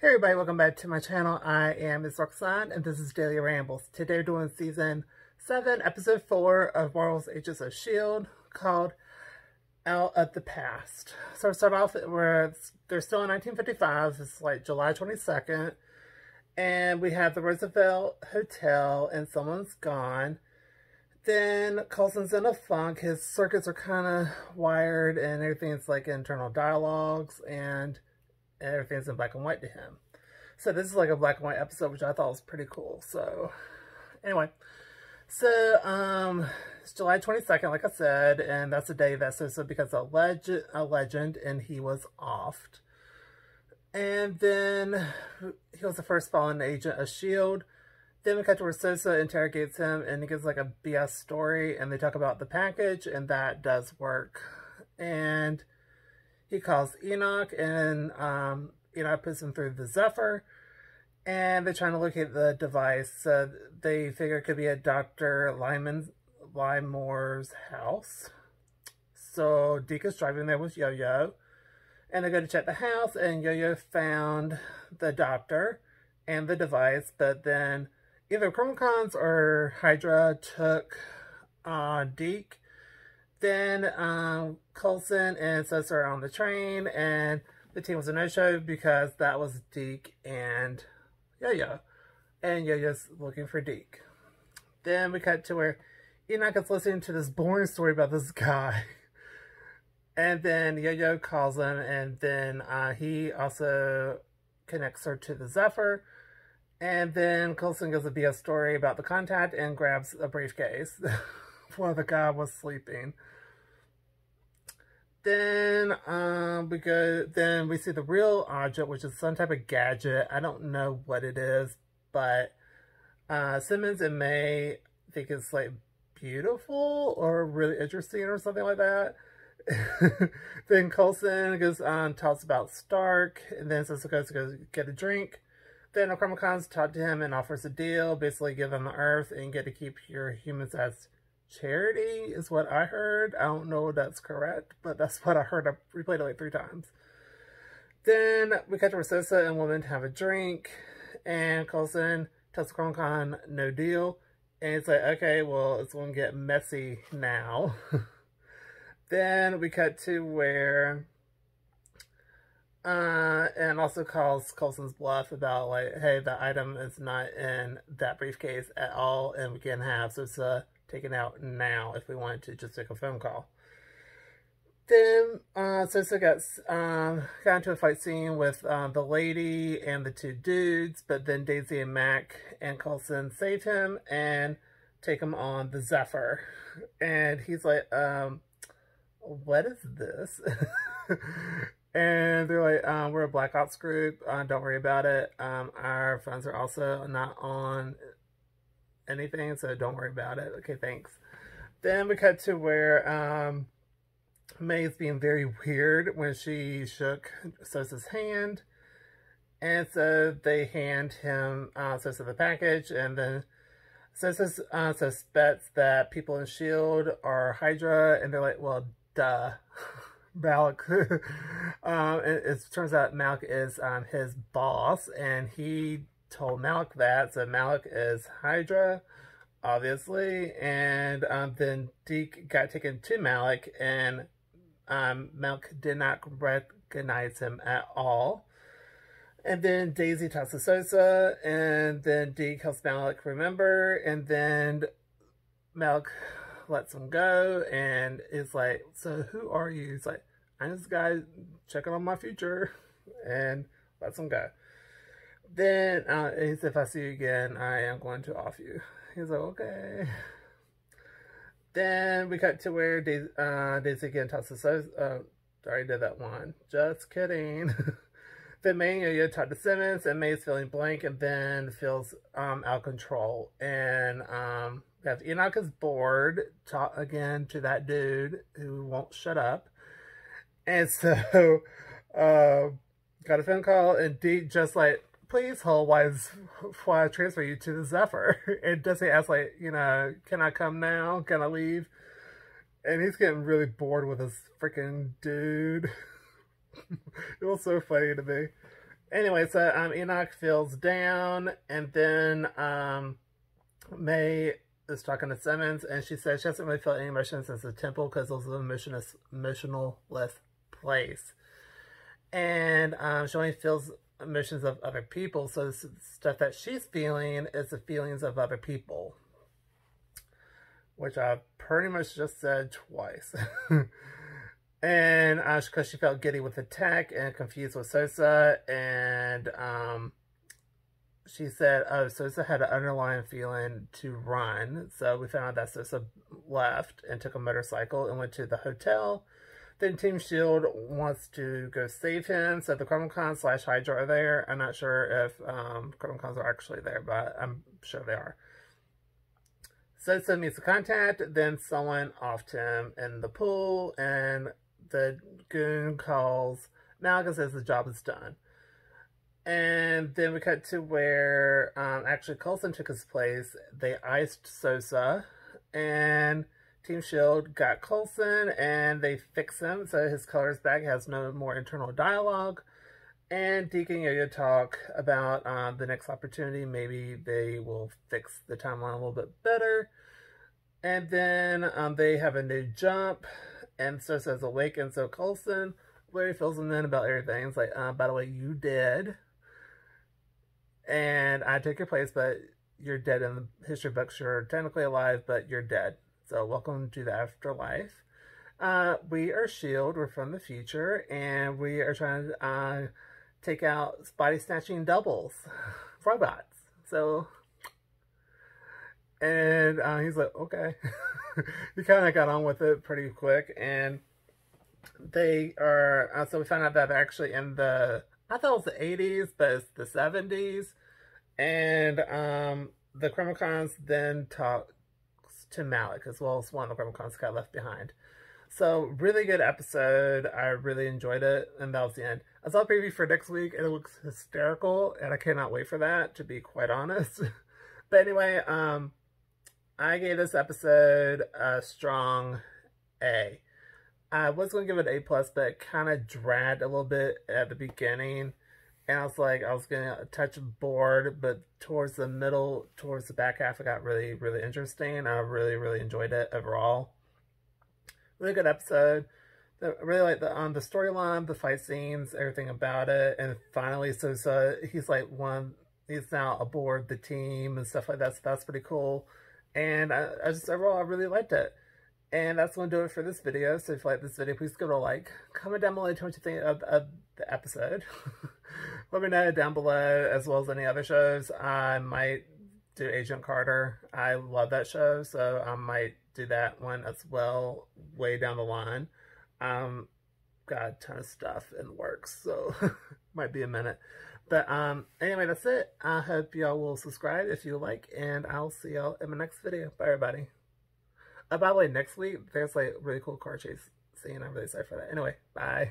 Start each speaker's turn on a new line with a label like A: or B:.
A: Hey everybody, welcome back to my channel. I am Ms. Roxanne and this is Daily Rambles. Today we're doing season 7, episode 4 of Marvel's Agents of S.H.I.E.L.D. called Out of the Past. So we start off where they're still in 1955. It's like July 22nd. And we have the Roosevelt Hotel and someone's gone. Then Coulson's in a funk. His circuits are kind of wired and everything's like internal dialogues and everything's in black and white to him. So this is like a black and white episode, which I thought was pretty cool. So anyway, so it's July 22nd, like I said, and that's the day that Sosa becomes a legend, and he was offed. And then he was the first fallen agent of S.H.I.E.L.D. Then we cut to where Sosa interrogates him, and he gives like a BS story, and they talk about the package, and that does work. And he calls Enoch, and Enoch puts him through the Zephyr, and they're trying to locate the device. So they figure it could be at Dr. Lymore's house. So Deke is driving there with Yo-Yo, and they go to check the house, and Yo-Yo found the doctor and the device, but then either Chromicons or Hydra took Deke. Then Coulson and Sosa are on the train, and the team was a no-show because that was Deke and Yo-Yo. And Yo-Yo's looking for Deke. Then we cut to where Enoch is listening to this boring story about this guy. And then Yo-Yo calls him, and then he also connects her to the Zephyr. And then Coulson gives a BS story about the contact and grabs a briefcase while the guy was sleeping. Then we see the real object, which is some type of gadget. I don't know what it is, but Simmons and May think it's like beautiful or really interesting or something like that. Then Coulson goes talks about Stark, and then Sosa goes to go get a drink. Then the Chromicons talk to him and offers a deal, basically give him the Earth and you get to keep your humans as charity, is what I heard. I don't know if that's correct, but that's what I heard. I replayed it like 3 times. Then we cut to Sosa and Woman to have a drink, and Coulson tells the Chromicon no deal, and it's like, okay, well, it's going to get messy now. Then we cut to where and also calls Coulson's bluff about like, hey, the item is not in that briefcase at all, and we can have Sosa taken out now if we wanted to just make a phone call. Then Sosa got into a fight scene with the lady and the 2 dudes, but then Daisy and Mac and Coulson save him and take him on the Zephyr. And he's like, what is this? And they're like, we're a Black Ops group, don't worry about it. Our phones are also not on anything, so don't worry about it. Okay, thanks. Then we cut to where May's being very weird when she shook Sosa's hand. And so they hand him Sosa the package, and then Sosa suspects that people in S.H.I.E.L.D. are Hydra, and they're like, well, duh. Malik. It turns out Malik is his boss, and he told Malik that, so Malik is Hydra, obviously. And then Deke got taken to Malik, and Malik did not recognize him at all. And then Daisy talks to Sosa, and then Deke helps Malik remember, and then Malik lets him go, and it's like, so who are you? He's like, I'm this guy checking on my future, and lets him go. Then he said, if I see you again, I am going to off you. He's like, okay. Then we cut to where Daisy again talks to Sosa. Already did that one. Just kidding. Then May and Yo-Yo talk to Simmons, and May's feeling blank, and then feels out of control. And we have Enoch is bored, talk again to that dude who won't shut up. And so got a phone call, and Deke just like, please hold while I transfer you to the Zephyr. And Desi asks like, you know, can I come now? Can I leave? And he's getting really bored with this freaking dude. It was so funny to me. Anyway, so Enoch feels down, and then May is talking to Simmons, and she says she hasn't really felt any emotions since the temple because it was an emotionless place. And she only feels emotions of other people, so the stuff that she's feeling is the feelings of other people, which I pretty much just said twice. And because she felt giddy with the tech and confused with Sosa, and she said, oh, Sosa had an underlying feeling to run, so we found out that Sosa left and took a motorcycle and went to the hotel. Then Team S.H.I.E.L.D. wants to go save him, so the Chronicons / Hydra are there. I'm not sure if Chronicons are actually there, but I'm sure they are. Sosa meets the contact, then someone offed him in the pool, and the goon calls Malik and says the job is done. And then we cut to where actually Coulson took his place. They iced Sosa, and Team S.H.I.E.L.D. got Coulson, and they fix him so his color's back, has no more internal dialogue. And Deacon and Yo-Yo talk about the next opportunity. Maybe they will fix the timeline a little bit better. And then they have a new jump, and Sosa's awake, and so Coulson Larry fills him in about everything. It's like, by the way, you dead. And I took your place, but you're dead in the history books. You're technically alive, but you're dead. So welcome to the afterlife. We are S.H.I.E.L.D. We're from the future, and we are trying to take out body snatching doubles, robots. So, and he's like, okay. He kind of got on with it pretty quick, and they are, so we found out that they're actually in the, I thought it was the 80s, but it's the 70s, and the Chronicons then talks to Malik, as well as one of the Chronicons got left behind. So, really good episode. I really enjoyed it, and that was the end. I saw a preview for next week, and it looks hysterical, and I cannot wait for that, to be quite honest. But anyway, I gave this episode a strong A. I was going to give it an A+, but it kind of dragged a little bit at the beginning. And I was like, I was getting a touch bored, but towards the middle, towards the back half, it got really, really interesting. I really, really enjoyed it overall. Really good episode. I really like the storyline, the fight scenes, everything about it. And finally, so he's like he's now aboard the team and stuff like that. So that's pretty cool. And I just, overall, I really liked it. And that's going to do it for this video. So if you like this video, please give it a like. Comment down below what you think of the episode. Let me know down below, as well as any other shows. I might do Agent Carter. I love that show, so I might do that one as well way down the line. Got a ton of stuff in the works, so might be a minute. But anyway, that's it. I hope y'all will subscribe if you like, and I'll see y'all in my next video. Bye, everybody. By the way, next week, there's like really cool car chase scene. I'm really excited for that. Anyway, bye.